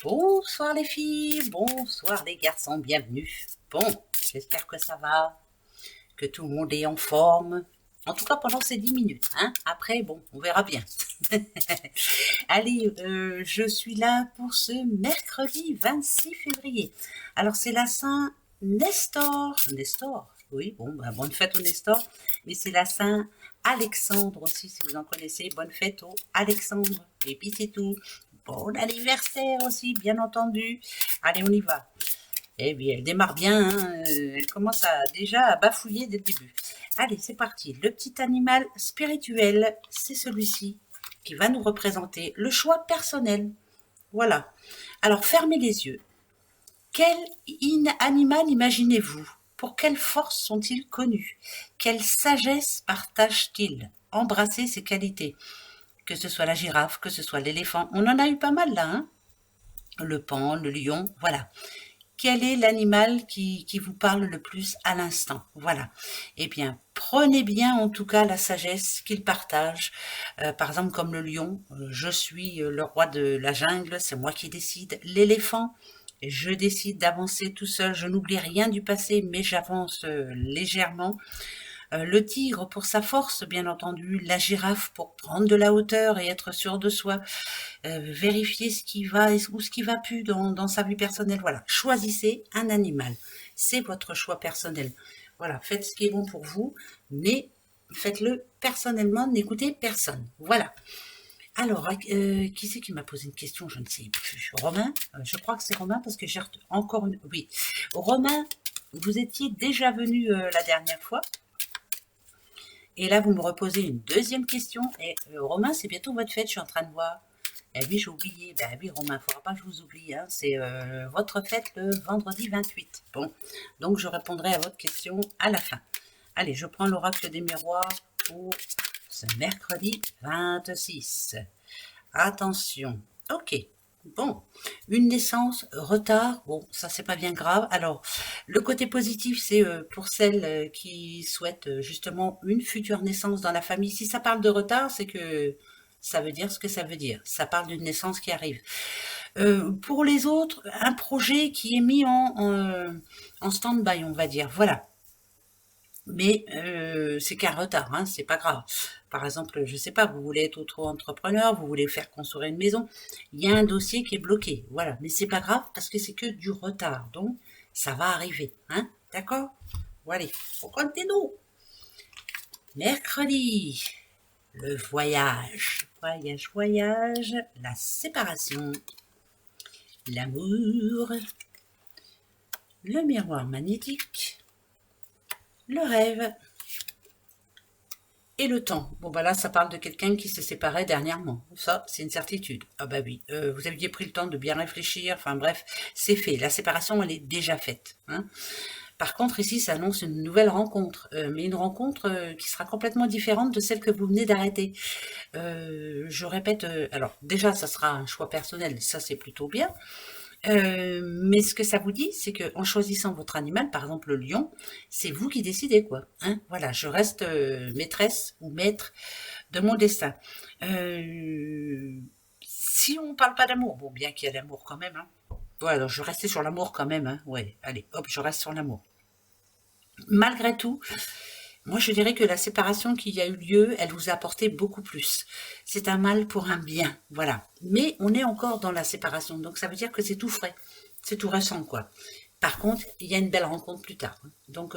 Bonsoir les filles, bonsoir les garçons, bienvenue. Bon, j'espère que ça va, que tout le monde est en forme. En tout cas pendant ces 10 minutes. Hein. Après, bon, on verra bien. Allez, je suis là pour ce mercredi 26 février. Alors c'est la Saint Nestor. Nestor, oui, bon, bah, bonne fête au Nestor. Mais c'est la Saint Alexandre aussi, si vous en connaissez. Bonne fête au Alexandre. Et puis c'est tout. Bon anniversaire aussi, bien entendu. Allez, on y va. Eh bien, elle démarre bien, hein. Elle commence déjà à bafouiller dès le début. Allez, c'est parti. Le petit animal spirituel, c'est celui-ci qui va nous représenter le choix personnel. Voilà. Alors, fermez les yeux. Quel animal imaginez-vous? Pour quelle force sont-ils connus? Quelle sagesse partagent-ils? Embrassez ses qualités. Que ce soit la girafe, que ce soit l'éléphant. On en a eu pas mal là, hein? Le pan, le lion, voilà. Quel est l'animal qui vous parle le plus à l'instant? Voilà. Eh bien, prenez bien en tout cas la sagesse qu'il partage. Par exemple, comme le lion, je suis le roi de la jungle, c'est moi qui décide. L'éléphant, je décide d'avancer tout seul, je n'oublie rien du passé, mais j'avance légèrement. Le tigre pour sa force, bien entendu, la girafe pour prendre de la hauteur et être sûr de soi, vérifier ce qui va ou ce qui va plus dans sa vie personnelle. Voilà, choisissez un animal, c'est votre choix personnel. Voilà, faites ce qui est bon pour vous, mais faites-le personnellement, n'écoutez personne. Voilà. Alors, qui c'est qui m'a posé une question? Je ne sais plus. Romain, je crois que c'est Romain parce que j'ai encore une... Oui, Romain, vous étiez déjà venu la dernière fois. Et là, vous me reposez une deuxième question. Et Romain, c'est bientôt votre fête, je suis en train de voir. Eh oui, j'ai oublié. Ben oui, Romain, il ne faudra pas que je vous oublie. Hein. C'est votre fête le vendredi 28. Bon, donc je répondrai à votre question à la fin. Allez, je prends l'oracle des miroirs pour ce mercredi 26. Attention. Ok. Bon, une naissance, retard, bon, ça c'est pas bien grave. Alors, le côté positif, c'est pour celles qui souhaitent justement une future naissance dans la famille. Si ça parle de retard, c'est que ça veut dire ce que ça veut dire. Ça parle d'une naissance qui arrive. Pour les autres, un projet qui est mis en stand-by, on va dire. Voilà. Mais c'est qu'un retard, hein, c'est pas grave. Par exemple, je sais pas, vous voulez être auto-entrepreneur, vous voulez faire construire une maison, il y a un dossier qui est bloqué, voilà. Mais c'est pas grave parce que c'est que du retard, donc ça va arriver, hein, d'accord? Voilà, on continue. Mercredi, le voyage, voyage, voyage, la séparation, l'amour, le miroir magnétique, le rêve. Et le temps. Bon, bah là, ça parle de quelqu'un qui se séparait dernièrement. Ça, c'est une certitude. Ah bah oui, vous aviez pris le temps de bien réfléchir. Enfin bref, c'est fait. La séparation, elle est déjà faite. Hein. Par contre, ici, ça annonce une nouvelle rencontre. Mais une rencontre qui sera complètement différente de celle que vous venez d'arrêter. Je répète, alors déjà, ça sera un choix personnel. Ça, c'est plutôt bien. Mais ce que ça vous dit, c'est que en choisissant votre animal, par exemple le lion, c'est vous qui décidez quoi. Hein, voilà, je reste maîtresse ou maître de mon destin. Si on parle pas d'amour, bon, bien qu'il y a l'amour quand même. Hein. Ouais, alors je restais sur l'amour quand même. Hein. Ouais, allez, hop, je reste sur l'amour. Malgré tout, moi, je dirais que la séparation qui a eu lieu, elle vous a apporté beaucoup plus. C'est un mal pour un bien, voilà. Mais on est encore dans la séparation, donc ça veut dire que c'est tout frais, c'est tout récent, quoi. Par contre, il y a une belle rencontre plus tard. Donc,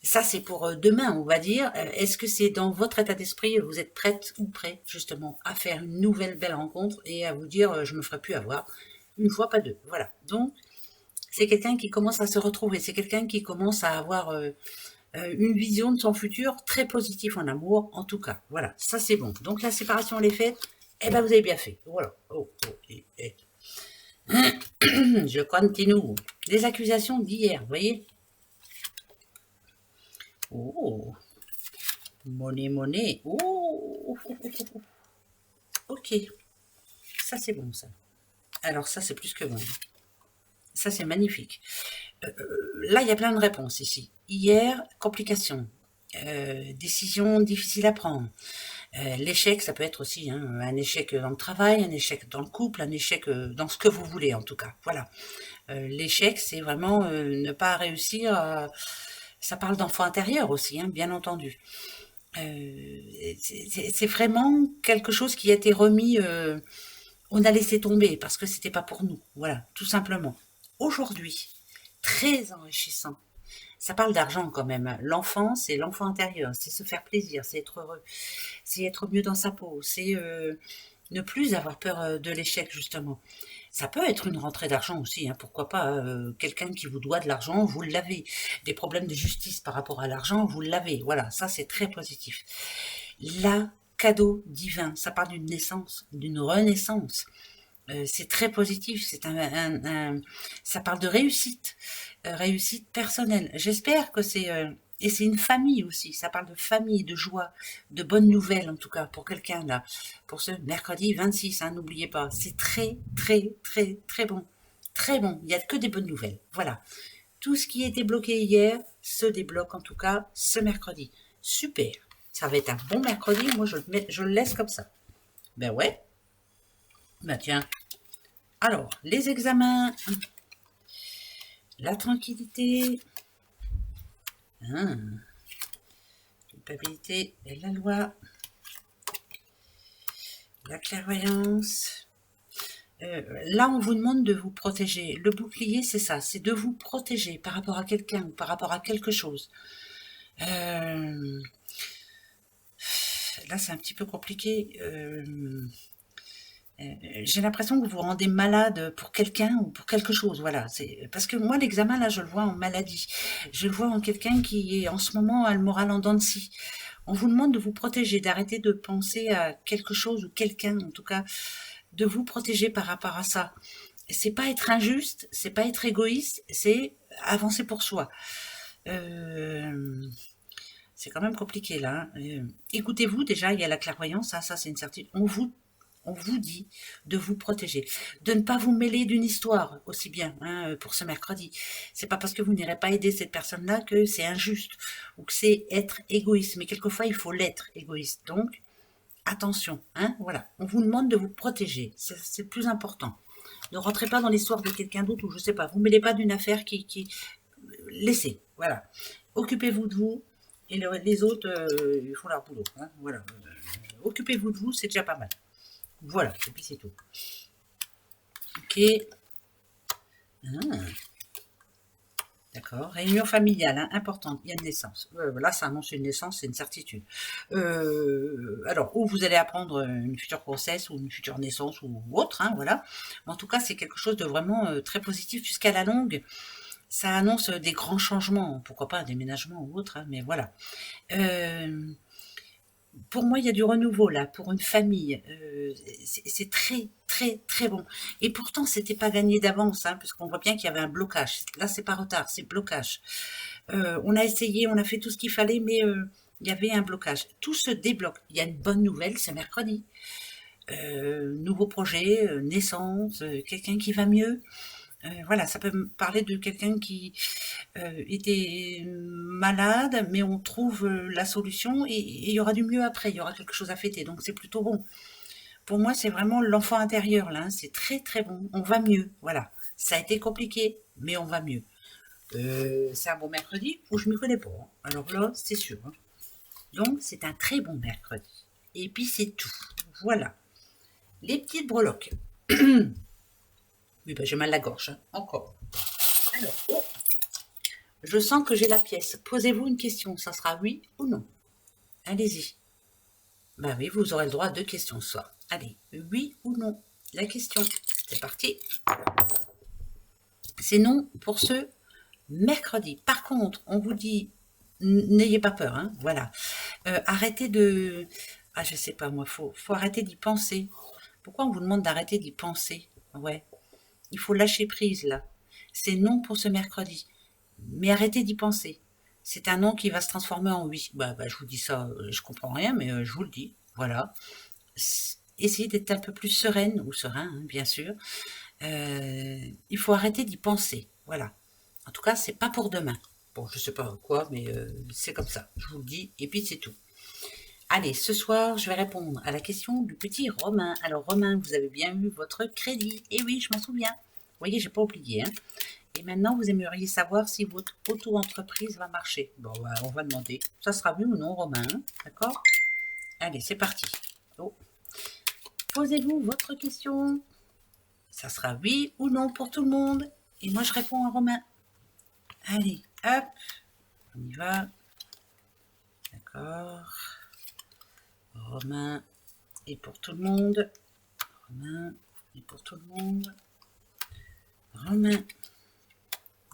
ça, c'est pour demain, on va dire. Est-ce que c'est dans votre état d'esprit, vous êtes prête ou prêt, justement, à faire une nouvelle belle rencontre et à vous dire, je me ferai plus avoir, une fois, pas deux. Voilà. Donc, c'est quelqu'un qui commence à se retrouver, c'est quelqu'un qui commence à avoir une vision de son futur très positif en amour, en tout cas. Voilà, ça c'est bon. Donc la séparation elle est faite, eh ben vous avez bien fait. Voilà. Oh, oh, Je continue. Les accusations d'hier, vous voyez. Oh, monnaie, monnaie. Oh, ok. Ça c'est bon ça. Alors ça c'est plus que bon. Ça c'est magnifique. Là il y a plein de réponses ici. Hier, complications. Décision difficile à prendre. L'échec, ça peut être aussi hein, un échec dans le travail, un échec dans le couple, un échec dans ce que vous voulez en tout cas. Voilà. L'échec, c'est vraiment ne pas réussir. Ça parle d'enfant intérieur aussi, hein, bien entendu. C'est vraiment quelque chose qui a été remis. On a laissé tomber parce que c'était pas pour nous. Voilà, tout simplement. Aujourd'hui, très enrichissant. Ça parle d'argent quand même. L'enfant, c'est l'enfant intérieur, c'est se faire plaisir, c'est être heureux, c'est être mieux dans sa peau, c'est ne plus avoir peur de l'échec justement. Ça peut être une rentrée d'argent aussi, hein, pourquoi pas. Quelqu'un qui vous doit de l'argent, vous l'avez. Des problèmes de justice par rapport à l'argent, vous l'avez. Voilà, ça c'est très positif. Là, cadeau divin, ça parle d'une naissance, d'une renaissance. C'est très positif, ça parle de réussite, réussite personnelle. J'espère que c'est et c'est une famille aussi. Ça parle de famille, de joie, de bonnes nouvelles en tout cas pour quelqu'un là, pour ce mercredi 26. Hein, n'oubliez pas, c'est très très très très bon, très bon. Il y a que des bonnes nouvelles. Voilà, tout ce qui était bloqué hier se débloque en tout cas ce mercredi. Super, ça va être un bon mercredi. Moi je le laisse comme ça. Ben ouais. Ben tiens, alors, les examens, la tranquillité, hein, culpabilité et la loi, la clairvoyance. Là, on vous demande de vous protéger. Le bouclier, c'est ça, c'est de vous protéger par rapport à quelqu'un ou par rapport à quelque chose. Là, c'est un petit peu compliqué. J'ai l'impression que vous vous rendez malade pour quelqu'un ou pour quelque chose, voilà. C'est parce que moi l'examen là, je le vois en maladie. Je le vois en quelqu'un qui est en ce moment a le moral en dents de scie. On vous demande de vous protéger, d'arrêter de penser à quelque chose ou quelqu'un, en tout cas, de vous protéger par rapport à ça. C'est pas être injuste, c'est pas être égoïste, c'est avancer pour soi. C'est quand même compliqué là. Hein. Écoutez-vous déjà, il y a la clairvoyance, ça c'est une certitude. On vous dit de vous protéger, de ne pas vous mêler d'une histoire aussi bien hein, pour ce mercredi. C'est pas parce que vous n'irez pas aider cette personne-là que c'est injuste ou que c'est être égoïste. Mais quelquefois, il faut l'être égoïste. Donc, attention. Hein, voilà. On vous demande de vous protéger. C'est le plus important. Ne rentrez pas dans l'histoire de quelqu'un d'autre ou je sais pas. Vous ne mêlez pas d'une affaire qui... Laissez. Voilà. Occupez-vous de vous et les autres, ils font leur boulot. Hein, voilà. Occupez-vous de vous, c'est déjà pas mal. Voilà, et puis c'est tout. Ok. Ah, d'accord. Réunion familiale, hein, importante. Il y a une naissance. Là, ça annonce une naissance, c'est une certitude. Alors, ou vous allez apprendre une future grossesse, ou une future naissance, ou autre, hein, voilà. Mais en tout cas, c'est quelque chose de vraiment très positif jusqu'à la longue. Ça annonce des grands changements. Pourquoi pas un déménagement ou autre, hein, mais voilà. Pour moi, il y a du renouveau là, pour une famille. C'est très, très, très bon. Et pourtant, c'était pas gagné d'avance, hein, puisqu'on voit bien qu'il y avait un blocage. Là, c'est pas retard, c'est blocage. On a essayé, on a fait tout ce qu'il fallait, mais il y avait un blocage. Tout se débloque. Il y a une bonne nouvelle, c'est mercredi. Nouveau projet, naissance, quelqu'un qui va mieux. Voilà, ça peut me parler de quelqu'un qui était malade, mais on trouve la solution et il y aura du mieux après, il y aura quelque chose à fêter, donc c'est plutôt bon. Pour moi, c'est vraiment l'enfant intérieur, là, hein, c'est très très bon, on va mieux, voilà. Ça a été compliqué, mais on va mieux. C'est un bon mercredi où je ne m'y connais pas, hein. Alors là, c'est sûr. Hein. Donc, c'est un très bon mercredi. Et puis, c'est tout. Voilà. Les petites breloques. Oui, ben, j'ai mal à la gorge, hein. Encore. Alors, oh, je sens que j'ai la pièce. Posez-vous une question, ça sera oui ou non. Allez-y. Ben oui, vous aurez le droit à 2 questions ce soir. Allez, oui ou non. La question, c'est parti. C'est non pour ce mercredi. Par contre, on vous dit, n'ayez pas peur, hein, voilà. Arrêtez de... Ah, je sais pas, moi, faut arrêter d'y penser. Pourquoi on vous demande d'arrêter d'y penser? Ouais, il faut lâcher prise, là. C'est non pour ce mercredi. Mais arrêtez d'y penser. C'est un non qui va se transformer en oui. Je vous dis ça, je comprends rien, mais je vous le dis. Voilà. Essayez d'être un peu plus sereine, ou serein, hein, bien sûr. Il faut arrêter d'y penser. Voilà. En tout cas, c'est pas pour demain. Bon, je sais pas quoi, mais c'est comme ça. Je vous le dis, et puis c'est tout. Allez, ce soir, je vais répondre à la question du petit Romain. Alors, Romain, vous avez bien eu votre crédit. Eh oui, je m'en souviens. Vous voyez, j'ai pas oublié. Hein. Et maintenant, vous aimeriez savoir si votre auto-entreprise va marcher. Bon, bah, on va demander. Ça sera oui ou non, Romain. D'accord? Allez, c'est parti. Oh. Posez-vous votre question. Ça sera oui ou non pour tout le monde. Et moi, je réponds à Romain. Allez, hop. On y va. D'accord. Romain et pour tout le monde. Romain et pour tout le monde. Romain.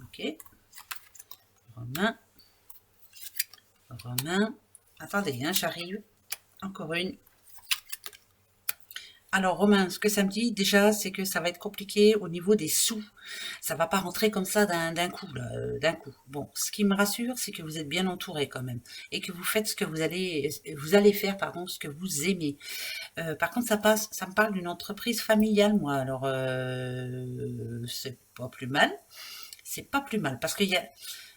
Ok. Romain. Romain. Attendez, hein, j'arrive. Encore une. Alors Romain, ce que ça me dit déjà, c'est que ça va être compliqué au niveau des sous. Ça va pas rentrer comme ça d'un coup, d'un coup. Bon, ce qui me rassure, c'est que vous êtes bien entouré quand même et que vous faites ce que vous allez faire, pardon, ce que vous aimez. Par contre, ça me parle d'une entreprise familiale, moi. Alors, c'est pas plus mal. C'est pas plus mal parce il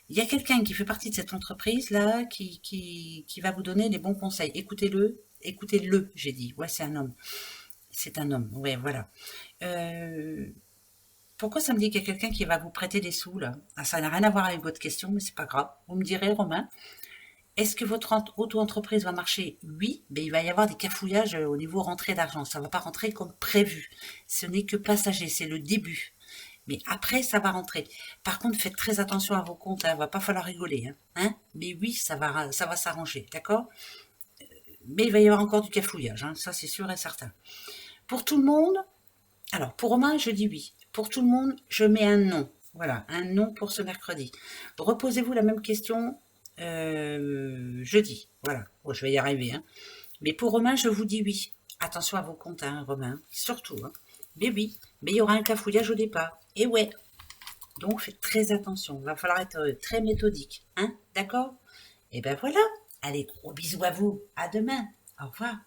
y a quelqu'un qui fait partie de cette entreprise là qui va vous donner les bons conseils. Écoutez-le, j'ai dit. Ouais, c'est un homme. C'est un homme, ouais, voilà. Euh, Pourquoi ça me dit qu'il y a quelqu'un qui va vous prêter des sous, là? Ah, ça n'a rien à voir avec votre question, mais c'est pas grave. Vous me direz, Romain, est-ce que votre auto-entreprise va marcher? Oui, mais il va y avoir des cafouillages au niveau rentrée d'argent. Ça ne va pas rentrer comme prévu. Ce n'est que passager, c'est le début. Mais après, ça va rentrer. Par contre, faites très attention à vos comptes, hein, va pas falloir rigoler. Hein. Mais oui, ça va s'arranger, d'accord? Mais il va y avoir encore du cafouillage, hein, ça c'est sûr et certain. Pour tout le monde, alors pour Romain, je dis oui. Pour tout le monde, je mets un non. Voilà, un non pour ce mercredi. Reposez-vous la même question jeudi. Voilà, bon, je vais y arriver. Hein. Mais pour Romain, je vous dis oui. Attention à vos comptes, hein, Romain, surtout. Hein. Mais oui, mais il y aura un cafouillage au départ. Et ouais, donc faites très attention. Il va falloir être très méthodique. Hein, d'accord? Et ben voilà. Allez, gros bisous à vous. À demain. Au revoir.